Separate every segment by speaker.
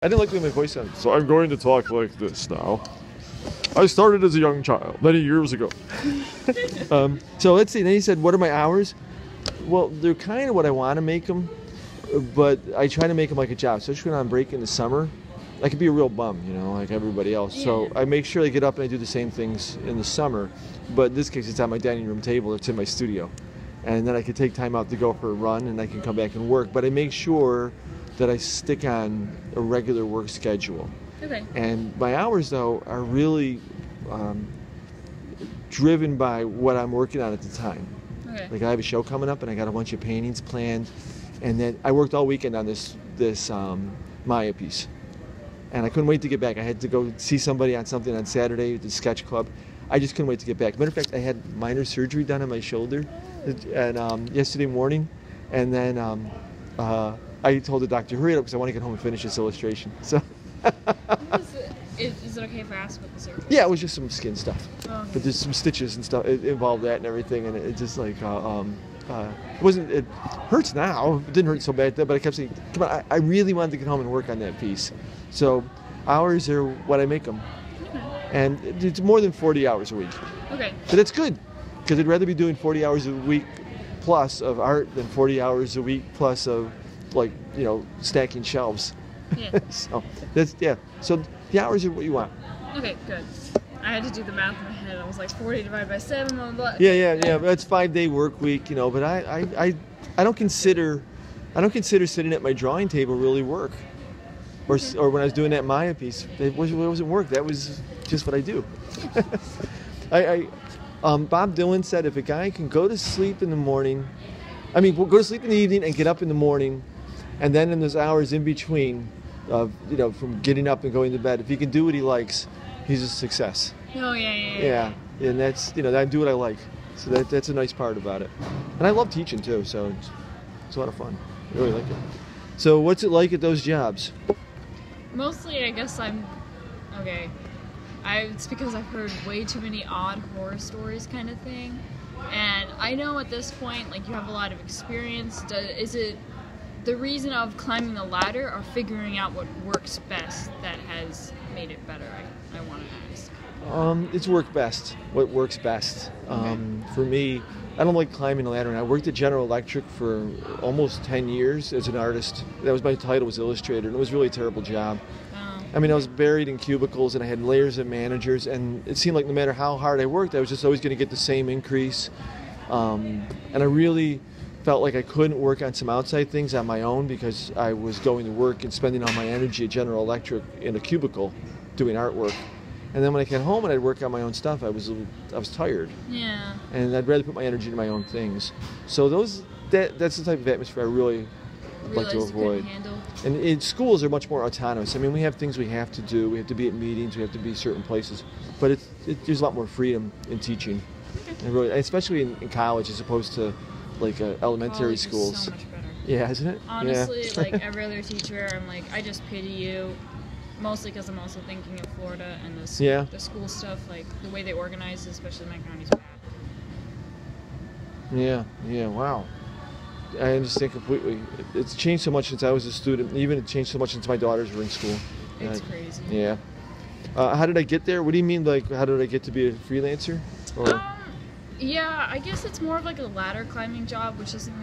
Speaker 1: I didn't like the way my voice sounded. So I'm going to talk like this now. I started as a young child many years ago. So let's see. Then he said, what are my hours? Well, they're kind of what I want to make them, but I try to make them like a job. Especially when I'm break in the summer, I could be a real bum, you know, like everybody else.
Speaker 2: Yeah.
Speaker 1: So I make sure I get up and I do the same things in the summer. But in this case, it's on my dining room table. It's in my studio. And then I can take time out to go for a run and I can come back and work. But I make sure that I stick on a regular work schedule.
Speaker 2: Okay.
Speaker 1: And my hours, though, are really driven by what I'm working on at the time.
Speaker 2: Okay.
Speaker 1: Like I have a show coming up and I got a bunch of paintings planned. And then I worked all weekend on this Maya piece. And I couldn't wait to get back. I had to go see somebody on something on Saturday at the sketch club. I just couldn't wait to get back. Matter of fact, I had minor surgery done on my shoulder and yesterday morning. And then I told the doctor, hurry up because I want to get home and finish this illustration. So.
Speaker 2: Is it okay if I ask what the surgery is?
Speaker 1: Yeah, it was just some skin stuff.
Speaker 2: Oh, okay.
Speaker 1: But there's some stitches and stuff. It involved that and everything. And it just like, it wasn't, it hurts now. It didn't hurt so bad then, but I kept saying, come on, I really wanted to get home and work on that piece. So hours are what I make them.
Speaker 2: Okay.
Speaker 1: And it's more than 40 hours a week.
Speaker 2: Okay.
Speaker 1: But it's good because I'd rather be doing 40 hours a week plus of art than 40 hours a week plus of like, you know, stacking shelves.
Speaker 2: Yeah.
Speaker 1: So that's, yeah. So the hours are what you want.
Speaker 2: Okay, good. I had to do the math in my head. I was like 40 divided by 7, blah, blah, blah.
Speaker 1: Yeah. That's 5-day work week, you know. But I don't consider sitting at my drawing table really work, or when I was doing that Maya piece, it wasn't work. That was just what I do. Bob Dylan said if a guy can go to sleep in the morning, go to sleep in the evening and get up in the morning, and then in those hours in between, you know, from getting up and going to bed, if he can do what he likes, he's a success.
Speaker 2: Oh, yeah.
Speaker 1: Yeah, and that's, you know, I do what I like. So that's a nice part about it. And I love teaching too, so it's a lot of fun. I really like it. So what's it like at those jobs?
Speaker 2: Mostly, I guess okay. It's because I've heard way too many odd horror stories kind of thing. And I know at this point, like, you have a lot of experience. Is it the reason of climbing the ladder or figuring out what works best that has made it better? I want to ask.
Speaker 1: It's what works best.
Speaker 2: Okay.
Speaker 1: For me, I don't like climbing the ladder. And I worked at General Electric for almost 10 years as an artist. That was my title, was illustrator, and it was really a terrible job. I was buried in cubicles and I had layers of managers, and it seemed like no matter how hard I worked, I was just always going to get the same increase. And I really felt like I couldn't work on some outside things on my own because I was going to work and spending all my energy at General Electric in a cubicle doing artwork. And then when I came home and I'd work on my own stuff, I was tired.
Speaker 2: Yeah.
Speaker 1: And I'd rather put my energy into my own things. So that's the type of atmosphere I really like to avoid. And schools are much more autonomous. We have things we have to do. We have to be at meetings. We have to be certain places. But there's a lot more freedom in teaching, and really, especially in college as opposed to like elementary schools.
Speaker 2: So much better.
Speaker 1: Yeah, isn't it?
Speaker 2: Honestly,
Speaker 1: yeah.
Speaker 2: Like every other teacher, I'm like, I just pity you. Mostly because I'm also thinking of Florida and the school stuff, like the way they organize, especially my county's bad.
Speaker 1: Yeah. Wow. I understand completely. It's changed so much since I was a student. Even it changed so much since my daughters were in school.
Speaker 2: It's crazy.
Speaker 1: Yeah. How did I get there? What do you mean, like, how did I get to be a freelancer? Or?
Speaker 2: Yeah, I guess it's more of like a ladder climbing job, which doesn't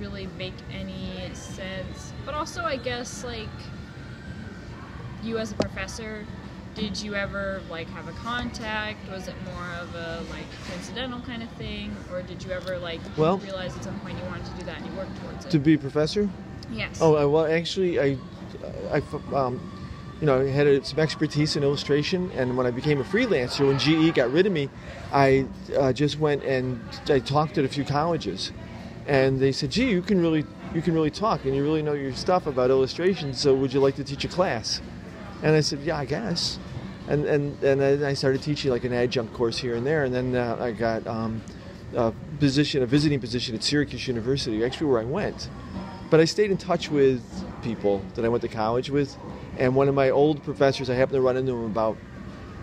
Speaker 2: really make any sense. But also, I guess, like, you as a professor, did you ever like have a contact? Was it more of a like coincidental kind of thing, or did you ever like realize at some point you wanted to do that and you worked towards it?
Speaker 1: To be a professor?
Speaker 2: Yes.
Speaker 1: Oh well, actually, I had some expertise in illustration, and when I became a freelancer, when GE got rid of me, I just went and I talked at a few colleges, and they said, "Gee, you can really talk, and you really know your stuff about illustration. So would you like to teach a class?" And I said, "Yeah, I guess." And I started teaching like an adjunct course here and there, and then I got a visiting position at Syracuse University, actually where I went. But I stayed in touch with people that I went to college with, and one of my old professors, I happened to run into him about,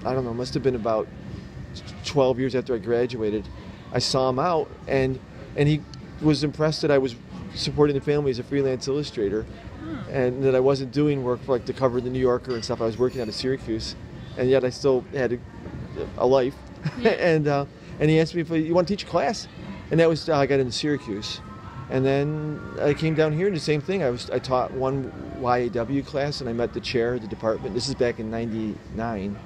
Speaker 1: I don't know, must have been about 12 years after I graduated. I saw him out, and he was impressed that I was supporting the family as a freelance illustrator, and that I wasn't doing work for like to cover the New Yorker and stuff. I was working out of Syracuse, and yet I still had a life.
Speaker 2: Yeah.
Speaker 1: And he asked me if you want to teach a class, and that was how I got into Syracuse. And then I came down here and the same thing. I taught one YAW class, and I met the chair of the department. This is back in '99.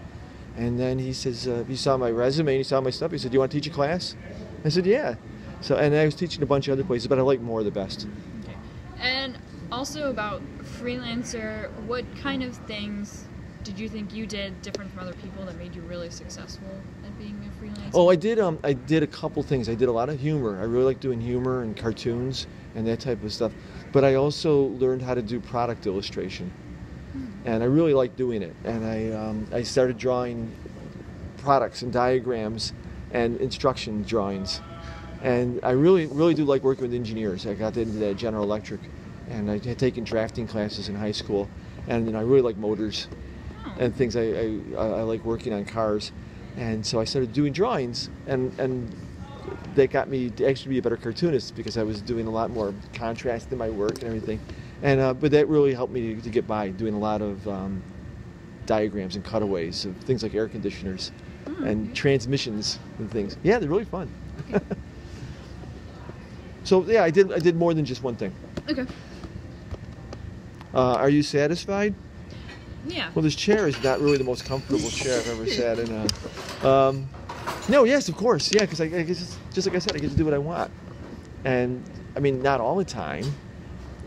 Speaker 1: And then he says, he saw my resume, and he saw my stuff. He said, "Do you want to teach a class?" I said, "Yeah." So, and I was teaching a bunch of other places, but I like more the best.
Speaker 2: Okay. And also about freelancer, what kind of things did you think you did different from other people that made you really successful at being a freelancer?
Speaker 1: Oh, I did a couple things. I did a lot of humor. I really like doing humor and cartoons and that type of stuff. But I also learned how to do product illustration, and I really like doing it. And I started drawing products and diagrams and instruction drawings. And I really, really do like working with engineers. I got into that at General Electric, and I had taken drafting classes in high school, and I really like motors and things. I like working on cars, and so I started doing drawings, and that got me to actually be a better cartoonist because I was doing a lot more contrast in my work and everything. And but that really helped me to get by, doing a lot of diagrams and cutaways of things like air conditioners and transmissions and things. Yeah, they're really fun.
Speaker 2: Okay.
Speaker 1: So yeah, I did more than just one thing.
Speaker 2: Okay.
Speaker 1: Are you satisfied?
Speaker 2: Yeah.
Speaker 1: Well, this chair is not really the most comfortable chair I've ever sat in. No, yes, of course, yeah, because I guess just like I said, I get to do what I want, and I mean not all the time,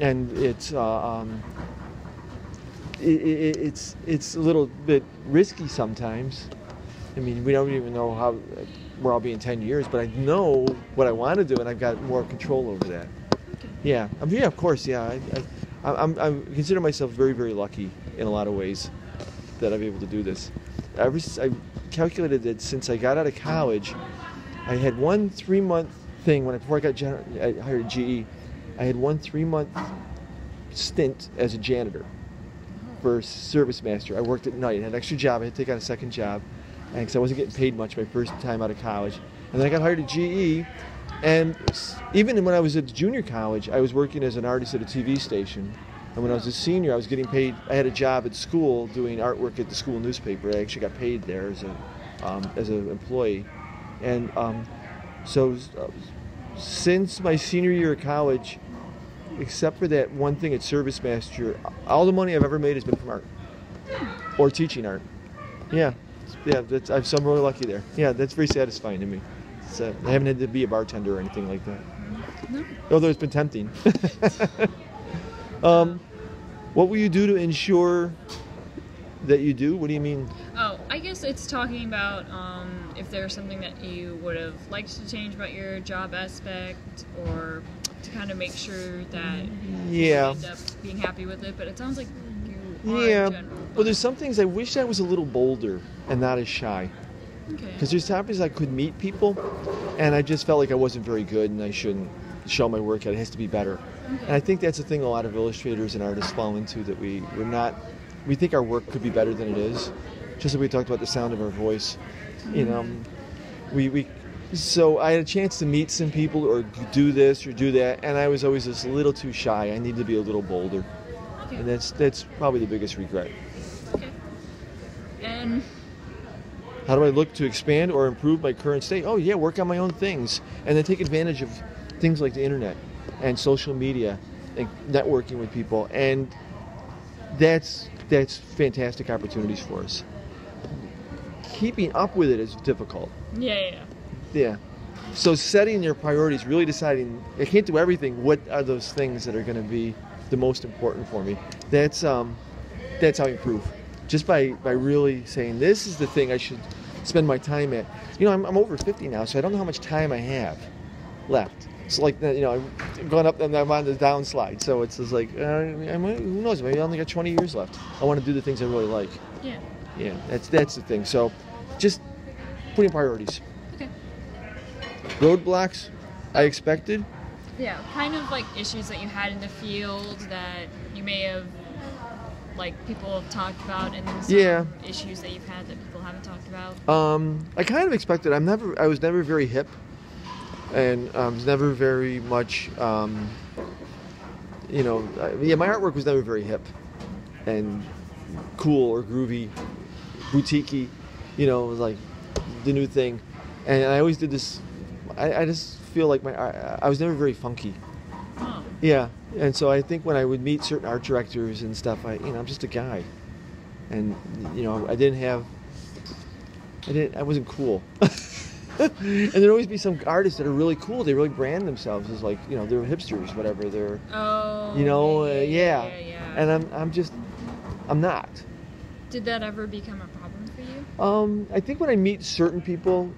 Speaker 1: and it's a little bit risky sometimes. I mean, we don't even know where I'll be in 10 years, but I know what I want to do, and I've got more control over that.
Speaker 2: Okay.
Speaker 1: Yeah, yeah, of course, yeah. I consider myself very, very lucky in a lot of ways that I'm able to do this. I calculated that since I got out of college, I had one 3-month thing before I got hired at GE. I had one 3-month stint as a janitor for Service Master. I worked at night, had an extra job. I had to take on a second job, and because I wasn't getting paid much my first time out of college. And then I got hired at GE, and even when I was at junior college, I was working as an artist at a TV station. And when I was a senior, I was getting paid. I had a job at school doing artwork at the school newspaper. I actually got paid there as an employee. And so since my senior year of college, except for that one thing at Service Master, all the money I've ever made has been from art or teaching art. Yeah, I'm really lucky there. Yeah, that's very satisfying to me. I haven't had to be a bartender or anything like that.
Speaker 2: No.
Speaker 1: Although it's been tempting. What will you do to ensure that you do? What do you mean?
Speaker 2: Oh, I guess it's talking about if there's something that you would have liked to change about your job aspect, or to kind of make sure that you end up being happy with it. But it sounds like you are in general.
Speaker 1: Well, there's some things I wish I was a little bolder and not as shy.
Speaker 2: Okay.
Speaker 1: Because there's times I could meet people, and I just felt like I wasn't very good, and I shouldn't show my work yet. It has to be better.
Speaker 2: Okay.
Speaker 1: And I think that's the thing a lot of illustrators and artists fall into, that we think our work could be better than it is. Just like we talked about the sound of our voice. You know, so I had a chance to meet some people or do this or do that, and I was always just a little too shy. I needed to be a little bolder.
Speaker 2: Okay.
Speaker 1: And that's probably the biggest regret.
Speaker 2: Okay. And
Speaker 1: how do I look to expand or improve my current state? Oh yeah, work on my own things, and then take advantage of things like the internet and social media and networking with people, and that's fantastic opportunities for us. Keeping up with it is difficult. Yeah. So setting your priorities, really deciding, I can't do everything. What are those things that are going to be the most important for me? That's how I improve. Just by really saying, this is the thing I should spend my time at. You know, I'm over 50 now, so I don't know how much time I have left. It's like, you know, I'm going up and I'm on the downslide. So it's just like, who knows? Maybe I only got 20 years left. I want to do the things I really like.
Speaker 2: Yeah.
Speaker 1: Yeah, that's the thing. So just putting priorities.
Speaker 2: Okay.
Speaker 1: Roadblocks I expected.
Speaker 2: Yeah, kind of like issues that you had in the field that you may have, like, people have talked about, and then some issues that you've had that people haven't talked about.
Speaker 1: I kind of expected. I was never very hip, and I was never very much yeah, my artwork was never very hip and cool or groovy, boutique-y, like the new thing. And I always did this. I just feel like I was never very funky.
Speaker 2: Oh.
Speaker 1: Yeah, and so I think when I would meet certain art directors and stuff, I'm just a guy, and I wasn't cool. And there'd always be some artists that are really cool. They really brand themselves as like, they're hipsters, whatever. They're,
Speaker 2: Oh.
Speaker 1: yeah. And I'm not.
Speaker 2: Did that ever become a problem for you?
Speaker 1: I think when I meet certain people,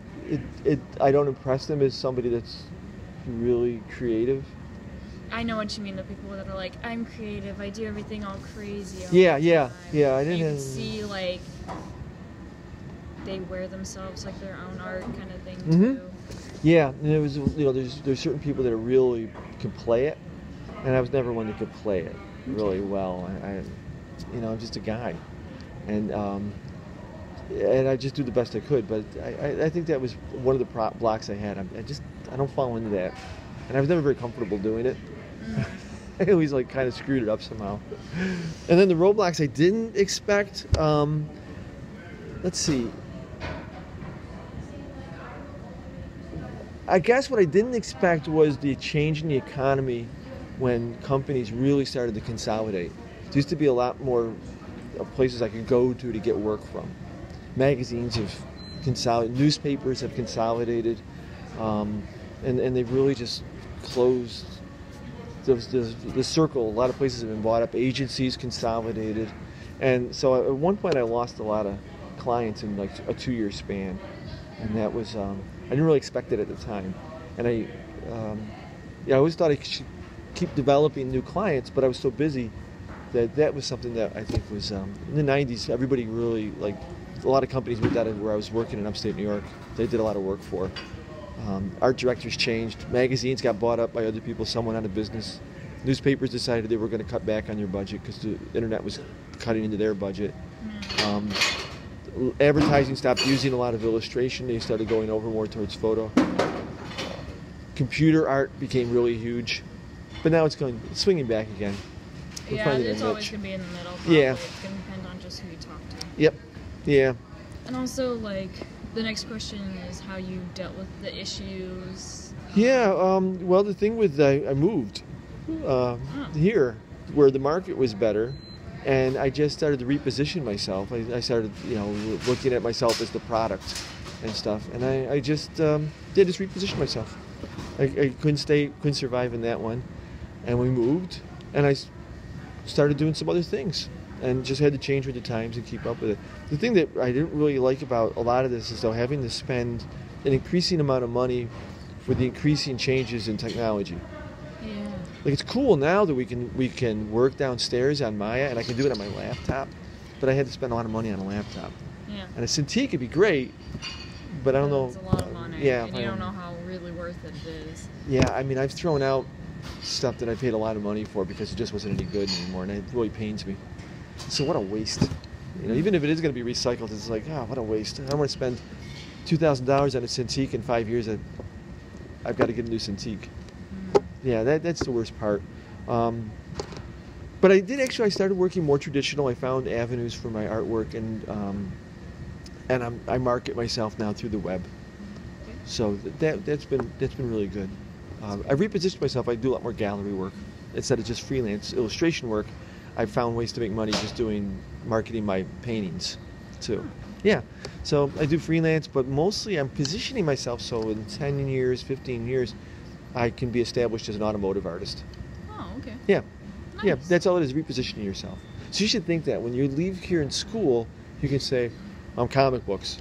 Speaker 1: I don't impress them as somebody that's really creative.
Speaker 2: I know what you mean. The people that are like, I'm creative. I do everything all crazy.
Speaker 1: Yeah.
Speaker 2: I didn't. You can see like they wear themselves like their own art kind of thing too.
Speaker 1: Yeah, and it was there's certain people that really can play it, and I was never one that could play it really well. I'm just a guy, and I just do the best I could. But I think that was one of the blocks I had. I don't fall into that, and I was never very comfortable doing it. I always like kind of screwed it up somehow. And then the roadblocks I didn't expect. Let's see. I guess what I didn't expect was the change in the economy when companies really started to consolidate. There used to be a lot more places I could go to get work from. Magazines have consolidated, newspapers have consolidated, and they've really just closed the circle. A lot of places have been bought up, agencies consolidated, and so at one point I lost a lot of clients in like a 2-year span, and that was I didn't really expect it at the time, and I always thought I should keep developing new clients, but I was so busy that was something that I think was in the 90s. Everybody really a lot of companies moved out of where I was working in upstate New York. They did a lot of work for. Art directors changed. Magazines got bought up by other people. Some went out of business. Newspapers decided they were going to cut back on their budget because the internet was cutting into their budget. Advertising stopped using a lot of illustration. They started going over more towards photo. Computer art became really huge, but now it's swinging back again.
Speaker 2: Yeah, it's always going to be in the middle. Probably.
Speaker 1: Yeah.
Speaker 2: It's going to depend on just who you talk to.
Speaker 1: Yep. Yeah.
Speaker 2: And also, the next question is how you dealt with the issues.
Speaker 1: Yeah. Well, the thing with I moved here where the market was better. And I just started to reposition myself. I started, looking at myself as the product and stuff. And I just repositioned myself. I couldn't survive in that one. And we moved, and I started doing some other things, and just had to change with the times and keep up with it. The thing that I didn't really like about a lot of this is though having to spend an increasing amount of money for the increasing changes in technology.
Speaker 2: Yeah.
Speaker 1: It's cool now that we can work downstairs on Maya, and I can do it on my laptop, but I had to spend a lot of money on a laptop.
Speaker 2: Yeah.
Speaker 1: And a Cintiq would be great, but I don't know.
Speaker 2: It's a lot of money.
Speaker 1: Yeah.
Speaker 2: And you don't know how really worth it is.
Speaker 1: Yeah, I've thrown out stuff that I paid a lot of money for because it just wasn't any good anymore, and it really pains me. So what a waste. Even if it is going to be recycled, it's like, what a waste. I don't want to spend $2,000 on a Cintiq in 5 years. I've got to get a new Cintiq. Yeah, that's the worst part. But I started working more traditional. I found avenues for my artwork, and I market myself now through the web. So that's been really good. I repositioned myself. I do a lot more gallery work instead of just freelance illustration work. I found ways to make money just marketing my paintings too. Yeah, so I do freelance, but mostly I'm positioning myself so in 10 years, 15 years, I can be established as an automotive artist.
Speaker 2: Oh, okay.
Speaker 1: Yeah.
Speaker 2: Nice.
Speaker 1: Yeah, that's all it is, repositioning yourself. So you should think that when you leave here in school, you can say, I'm comic books.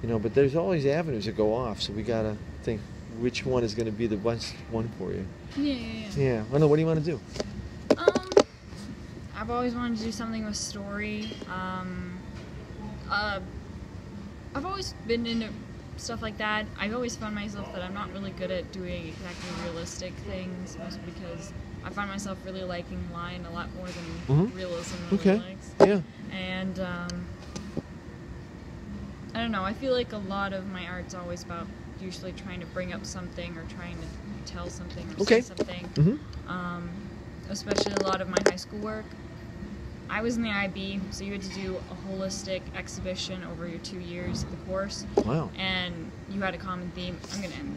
Speaker 1: But there's all these avenues that go off, so we got to think which one is going to be the best one for you.
Speaker 2: Yeah.
Speaker 1: Yeah. I don't know, what do you want to do?
Speaker 2: I've always wanted to do something with story. I've always been into stuff like that. I've always found myself that I'm not really good at doing exactly realistic things, mostly because I find myself really liking line a lot more than realism really likes.
Speaker 1: Yeah.
Speaker 2: And I don't know, I feel like a lot of my art's always about usually trying to bring up something or trying to tell something or say something. especially a lot of my high school work. I was in the IB, so you had to do a holistic exhibition over your 2 years of the course.
Speaker 1: Wow.
Speaker 2: And you had a common theme. I'm going to end this.